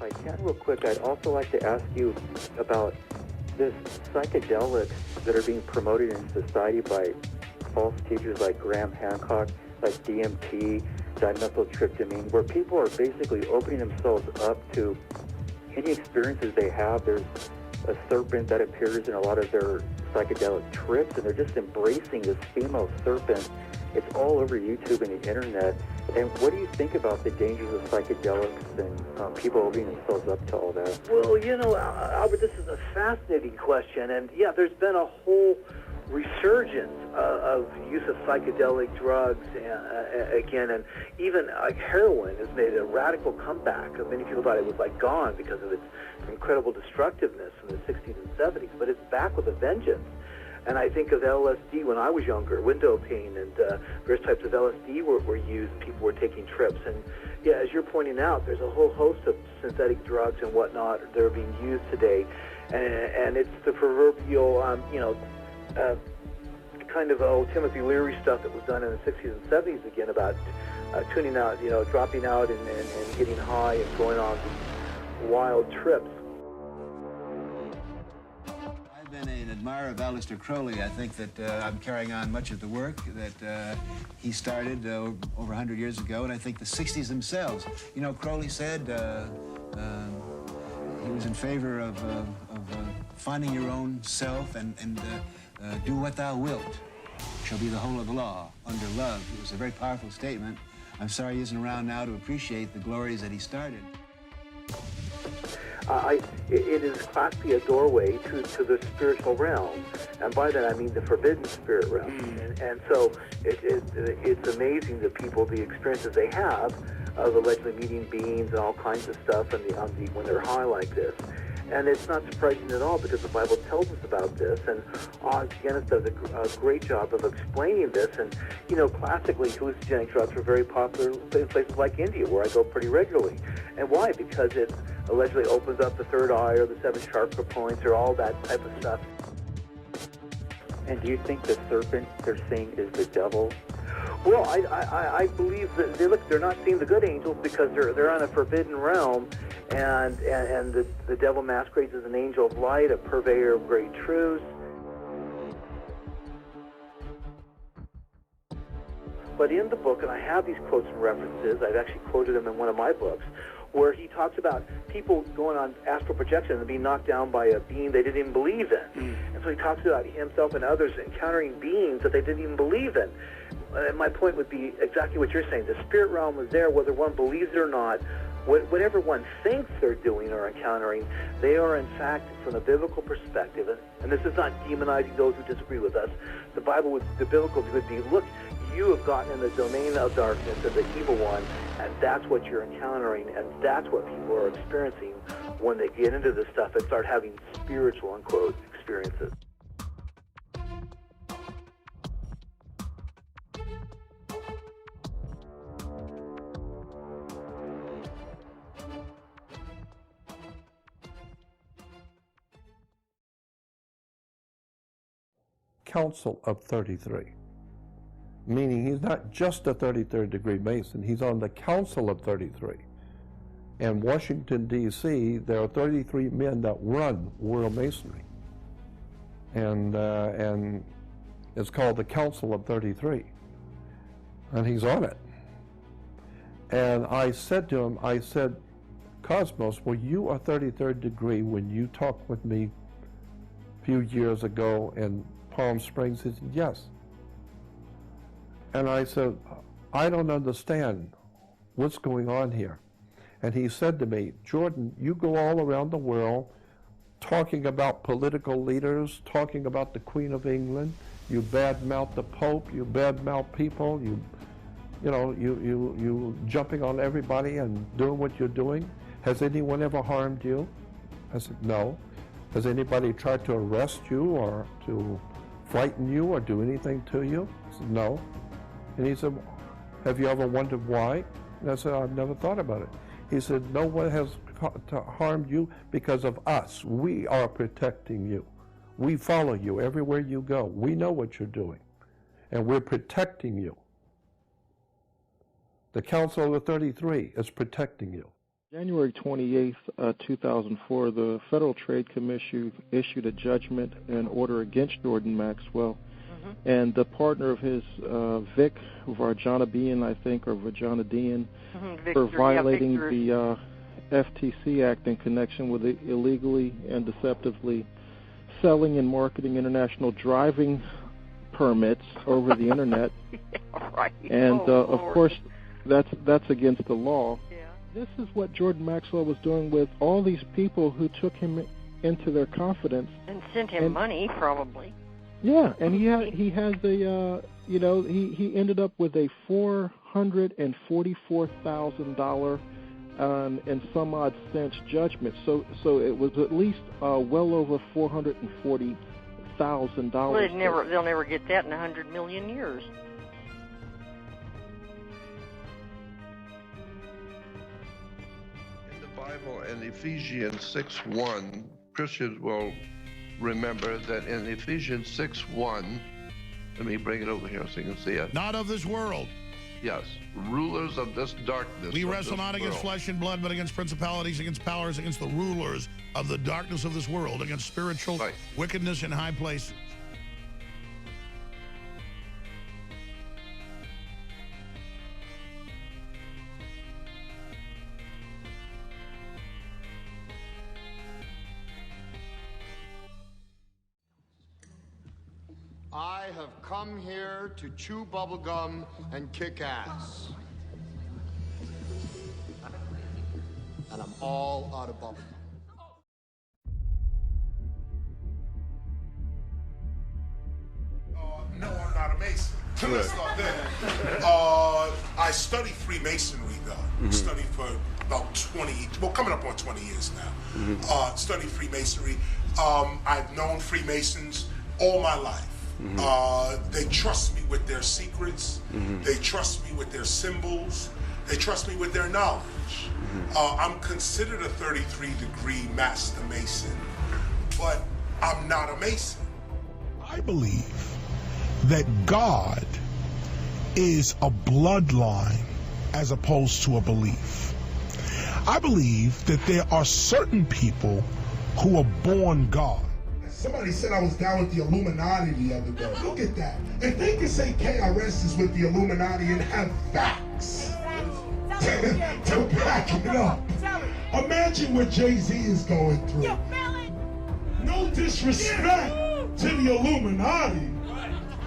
If I can, real quick, I'd also like to ask you about this psychedelics that are being promoted in society by false teachers like Graham Hancock, like DMT, dimethyltryptamine, where people are basically opening themselves up to any experiences they have. There's a serpent that appears in a lot of their psychedelic trips, and they're just embracing this female serpent. It's all over YouTube and the internet. And what do you think about the dangers of psychedelics and people opening themselves up to all that? Well, you know, Albert, this is a fascinating question. And yeah, there's been a whole resurgence of use of psychedelic drugs again, and even heroin has made a radical comeback. Many people thought it was like gone because of its incredible destructiveness in the 60s and 70s, but it's back with a vengeance. And I think of LSD when I was younger, window pane, and various types of LSD were used, and people were taking trips. And yeah, as you're pointing out, there's a whole host of synthetic drugs and whatnot that are being used today, and it's the proverbial, kind of Timothy Leary stuff that was done in the 60s and 70s again about tuning out, dropping out and getting high and going on these wild trips. I've been an admirer of Aleister Crowley. I think that I'm carrying on much of the work that he started over 100 years ago, and I think the 60s themselves. You know, Crowley said he was in favor of finding your own self and do what thou wilt shall be the whole of the law under love. It was a very powerful statement. I'm sorry he isn't around now to appreciate the glories that he started. It is classically a doorway to the spiritual realm, and by that I mean the forbidden spirit realm. And so it's amazing that people, the experiences they have of allegedly meeting beings and all kinds of stuff, and when they're high like this. And it's not surprising at all because the Bible tells us about this, and Oz Guinness does a great job of explaining this. And, classically, hallucinogenic drugs were very popular in places like India, where I go pretty regularly. And why? Because it allegedly opens up the third eye or the seven chakra points or all that type of stuff. And do you think the serpent they're saying is the devil? Well, I believe that they're not seeing the good angels because they're on a forbidden realm, and the devil masquerades as an angel of light, a purveyor of great truths. But in the book, and I have these quotes and references, I've actually quoted them in one of my books, where he talks about people going on astral projection and being knocked down by a being they didn't even believe in. And so he talks about himself and others encountering beings that they didn't even believe in. And my point would be exactly what you're saying. The spirit realm is there, whether one believes it or not. Whatever one thinks they're doing or encountering, they are in fact, from the biblical perspective, and this is not demonizing those who disagree with us, the biblical would be, look, you have gotten in the domain of darkness of the evil one, and that's what you're encountering, and that's what people are experiencing when they get into this stuff and start having spiritual, unquote, experiences. Council of 33, meaning he's not just a 33rd degree Mason, he's on the Council of 33. In Washington, D.C., there are 33 men that run world masonry, and it's called the Council of 33, and he's on it. And I said to him, I said, Cosmos, were you a 33rd degree when you talked with me a few years ago in Palm Springs? He said, yes. And I said, I don't understand what's going on here. And he said to me, Jordan, you go all around the world talking about political leaders, talking about the Queen of England, you badmouth the Pope, you badmouth people, you jumping on everybody and doing what you're doing. Has anyone ever harmed you? I said, no. Has anybody tried to arrest you or to frighten you or do anything to you? I said, no. And he said, have you ever wondered why? And I said, I've never thought about it. He said, no one has harmed you because of us. We are protecting you. We follow you everywhere you go. We know what you're doing, and we're protecting you. The Council of 33 is protecting you. January 28th, 2004, the Federal Trade Commission issued a judgment and order against Jordan Maxwell and the partner of his, Vic Varjanabean, I think, or Varjanadean, for violating the FTC Act in connection with illegally and deceptively selling and marketing international driving permits over the Internet. Right. And, of course, that's against the law. This is what Jordan Maxwell was doing with all these people who took him into their confidence. And sent him money, probably. Yeah, and he has a, he ended up with a $444,000 and some odd cents judgment. So it was at least well over $440,000. Well, they'll never get that in 100 million years. Bible in Ephesians 6:1, Christians will remember that in Ephesians 6:1, let me bring it over here so you can see it. Not of this world. Yes, rulers of this darkness. We wrestle not against flesh and blood, but against principalities, against powers, against the rulers of the darkness of this world, against spiritual wickedness in high places. I have come here to chew bubblegum and kick ass. And I'm all out of bubblegum. No, I'm not a Mason. Let's start there. I studied Freemasonry, though. Studied for about 20, well, coming up on 20 years now. Studied Freemasonry. I've known Freemasons all my life. They trust me with their secrets. They trust me with their symbols. They trust me with their knowledge. I'm considered a 33-degree Master Mason, but I'm not a Mason. I believe that God is a bloodline as opposed to a belief. I believe that there are certain people who are born God. Somebody said I was down with the Illuminati the other day. Look at that. If they can say KRS is with the Illuminati and have facts to back it up, imagine what Jay-Z is going through. No disrespect to the Illuminati,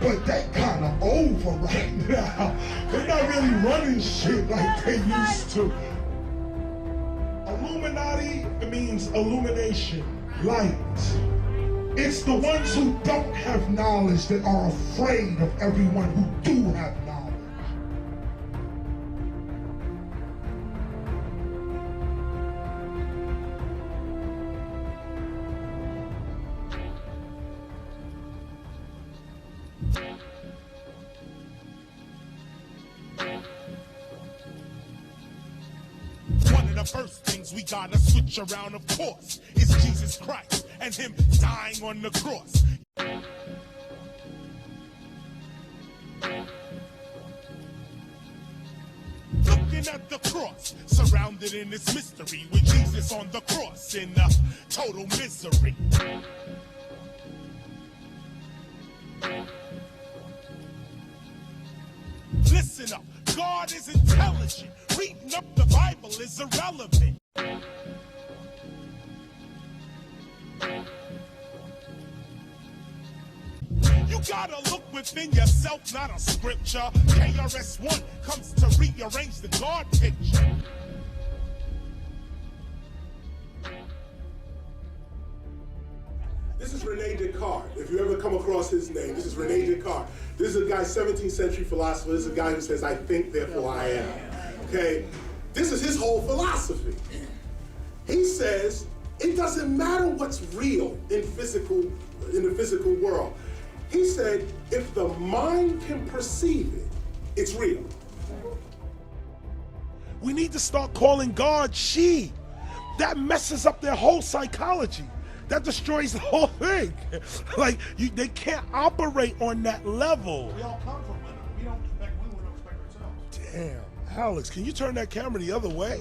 but they kind of over right now. They're not really running shit like they used to. Illuminati means illumination, light. It's the ones who don't have knowledge that are afraid of everyone who do have knowledge. One of the first things we gotta switch around, of course, is Jesus Christ and him dying on the cross. Looking at the cross, surrounded in its mystery, with Jesus on the cross in total misery. Listen up, God is intelligent. Reading up the Bible is irrelevant. You gotta look within yourself, not a scripture. KRS-ONE comes to rearrange the God picture. This is Rene Descartes. If you ever come across his name, this is Rene Descartes. This is a guy, 17th century philosopher. This is a guy who says, I think, therefore I am. Okay? This is his whole philosophy. He says, it doesn't matter what's real in the physical world. He said, if the mind can perceive it, it's real. We need to start calling God she. That messes up their whole psychology. That destroys the whole thing. Like, they can't operate on that level. We all come from women. We don't expect women, we don't expect ourselves. Damn, Alex, can you turn that camera the other way?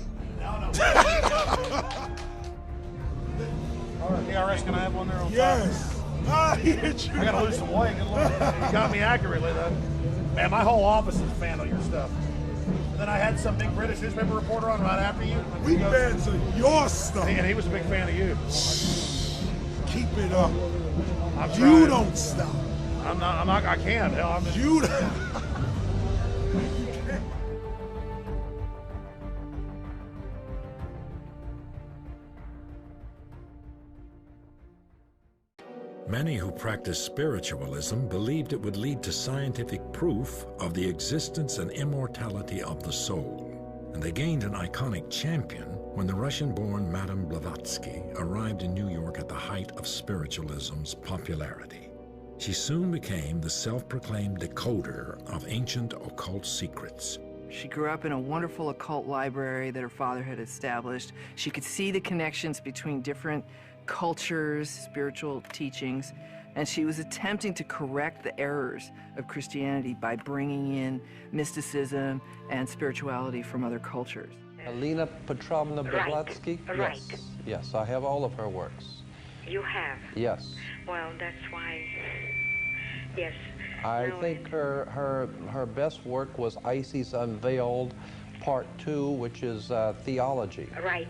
All right, KRS, can I have one there on top? Yes. I gotta lose some weight. Good luck. You got me accurately, though. Man, my whole office is a fan of your stuff. And then I had some big British newspaper reporter on right after you. We fans of your stuff. And he was a big fan of you. Keep it up. I'm You trying. don't stop. I'm not, I can't. Hell, I'm just... You don't. Many who practiced spiritualism believed it would lead to scientific proof of the existence and immortality of the soul. And they gained an iconic champion when the Russian-born Madame Blavatsky arrived in New York at the height of spiritualism's popularity. She soon became the self-proclaimed decoder of ancient occult secrets. She grew up in a wonderful occult library that her father had established. She could see the connections between different cultures, spiritual teachings, and she was attempting to correct the errors of Christianity by bringing in mysticism and spirituality from other cultures. Helena Petrovna Blavatsky? Right. Yes, I have all of her works. You have? Yes. Well, that's why, yes. I think her best work was Isis Unveiled, Part 2, which is theology. Right.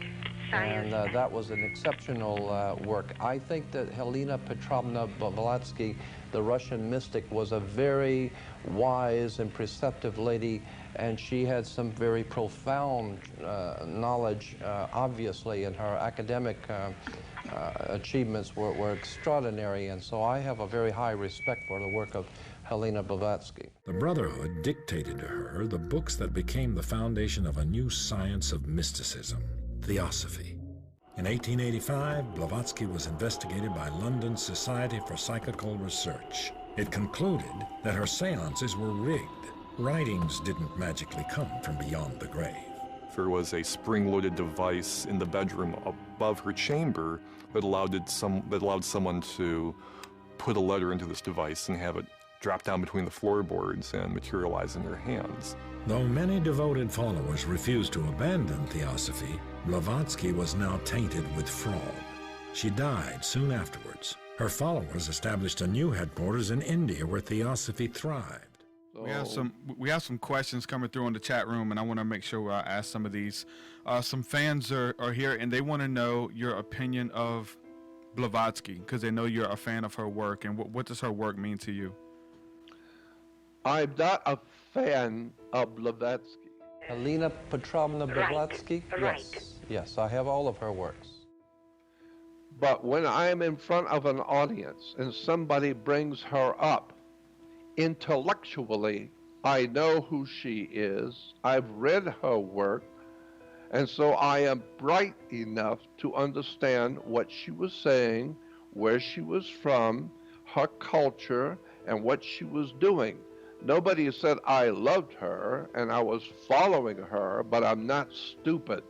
Science. And that was an exceptional work. I think that Helena Petrovna Blavatsky, the Russian mystic, was a very wise and perceptive lady, and she had some very profound knowledge, obviously, and her academic achievements were extraordinary, and so I have a very high respect for the work of Helena Blavatsky. The Brotherhood dictated to her the books that became the foundation of a new science of mysticism, Theosophy. In 1885, Blavatsky was investigated by London's Society for Psychical Research. It concluded that her seances were rigged. Writings didn't magically come from beyond the grave. There was a spring-loaded device in the bedroom above her chamber that allowed someone to put a letter into this device and have it drop down between the floorboards and materialize in their hands. Though many devoted followers refused to abandon Theosophy, Blavatsky was now tainted with fraud. She died soon afterwards. Her followers established a new headquarters in India where Theosophy thrived. We have some questions coming through in the chat room, and I want to make sure I ask some of these. Some fans are here, and they want to know your opinion of Blavatsky because they know you're a fan of her work. And what does her work mean to you? I'm not a fan of Blavatsky. Helena Petrovna Blavatsky? Yes, I have all of her works. But when I'm in front of an audience and somebody brings her up, intellectually, I know who she is. I've read her work, and so I am bright enough to understand what she was saying, where she was from, her culture, and what she was doing. Nobody said I loved her and I was following her, but I'm not stupid.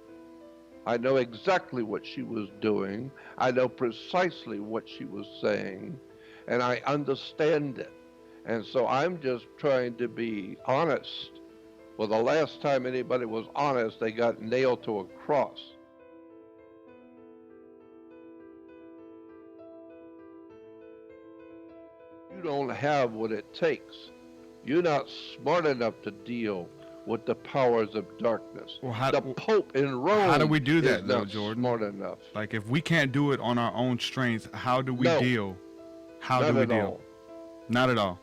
I know exactly what she was doing. I know precisely what she was saying, and I understand it. And so I'm just trying to be honest. Well, the last time anybody was honest, they got nailed to a cross. You don't have what it takes. You're not smart enough to deal with the powers of darkness. Well, the Pope in Rome how do we do that, is though, not Jordan? smart enough. Like, if we can't do it on our own strength, how do we deal? How Not do we at deal? all. Not at all.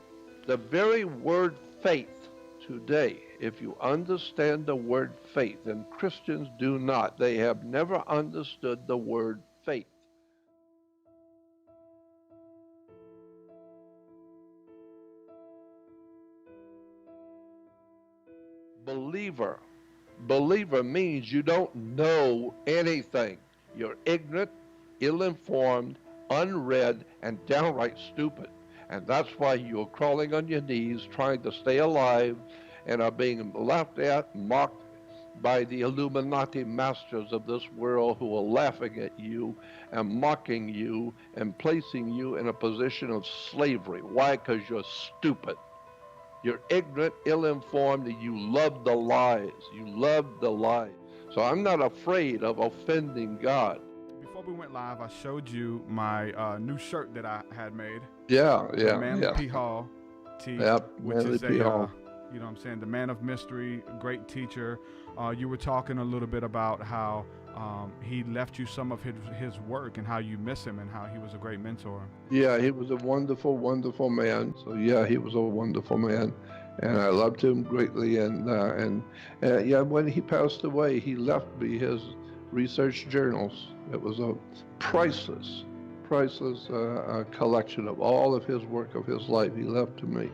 The very word faith today, if you understand the word faith, and Christians do not, they have never understood the word faith. Believer means you don't know anything. You're ignorant, ill-informed, unread, and downright stupid. And that's why you're crawling on your knees, trying to stay alive, and are being laughed at, mocked by the Illuminati masters of this world who are laughing at you and mocking you and placing you in a position of slavery. Why? Because you're stupid. You're ignorant, ill-informed, and you love the lies. You love the lies. So I'm not afraid of offending God. Before we went live, I showed you my new shirt that I had made. Yeah, The Manley P Hall tee, which Manley is P Hall. You know what I'm saying, the man of mystery, great teacher. You were talking a little bit about how he left you some of his work and how you miss him and how he was a great mentor. Yeah, he was a wonderful, wonderful man. So yeah, he was a wonderful man, and I loved him greatly. And yeah, when he passed away, he left me his research journals. It was a priceless collection of all of his work of his life he left to me.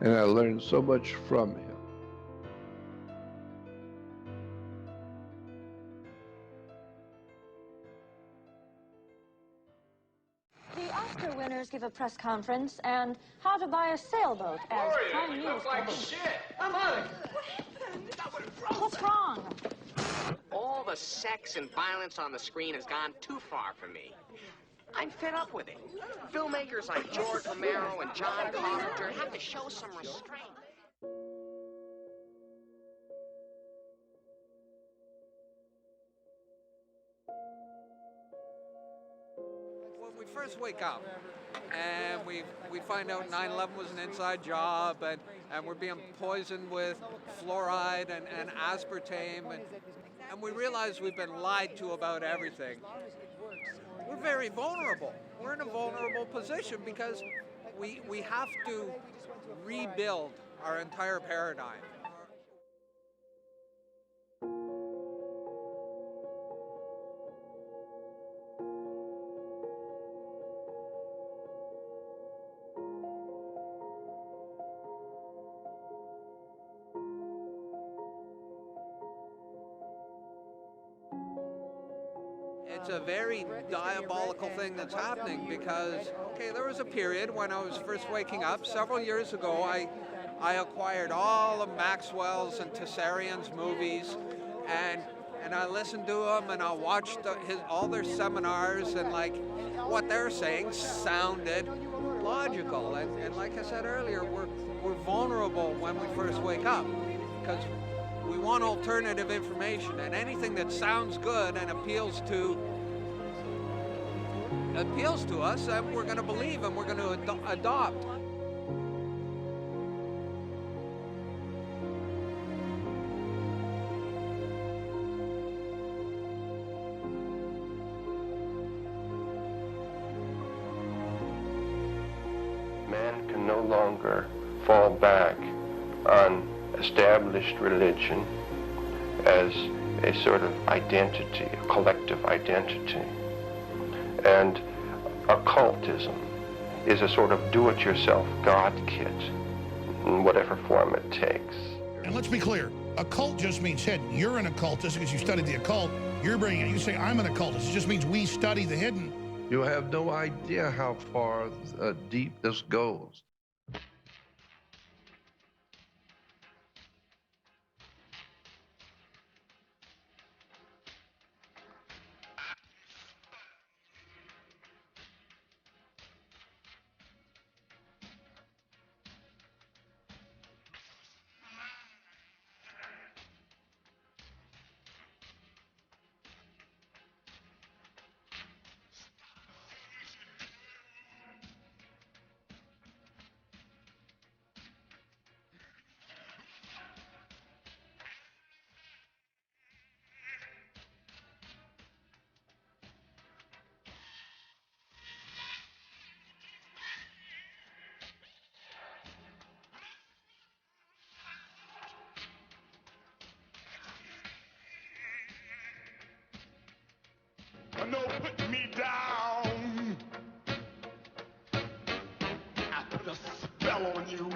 And I learned so much from him. The Oscar winners give a press conference, and how to buy a sailboat as prime news coverage. I'm on it. What's wrong? All the sex and violence on the screen has gone too far for me. I'm fed up with it. Filmmakers like George Romero and John Carpenter have to show some restraint. When we first wake up and we find out 9/11 was an inside job and we're being poisoned with fluoride and aspartame and we realize we've been lied to about everything, we're very vulnerable. We're in a vulnerable position because we have to rebuild our entire paradigm. It's a very diabolical thing that's happening because, okay, there was a period when I was first waking up. Several years ago, I acquired all of Maxwell's and Tessarian's movies, and I listened to them, and I watched all their seminars, and like what they're saying sounded logical. And like I said earlier, we're vulnerable when we first wake up because we want alternative information, and anything that sounds good and appeals to us, and we're going to believe and we're going to adopt. Man can no longer fall back on established religion as a sort of identity, a collective identity. And occultism is a sort of do-it-yourself God kit in whatever form it takes. And let's be clear, occult just means hidden. You're an occultist because you studied the occult. You're bringing it. You say, I'm an occultist. It just means we study the hidden. You have no idea how far deep this goes. No, put me down. I put a spell on you.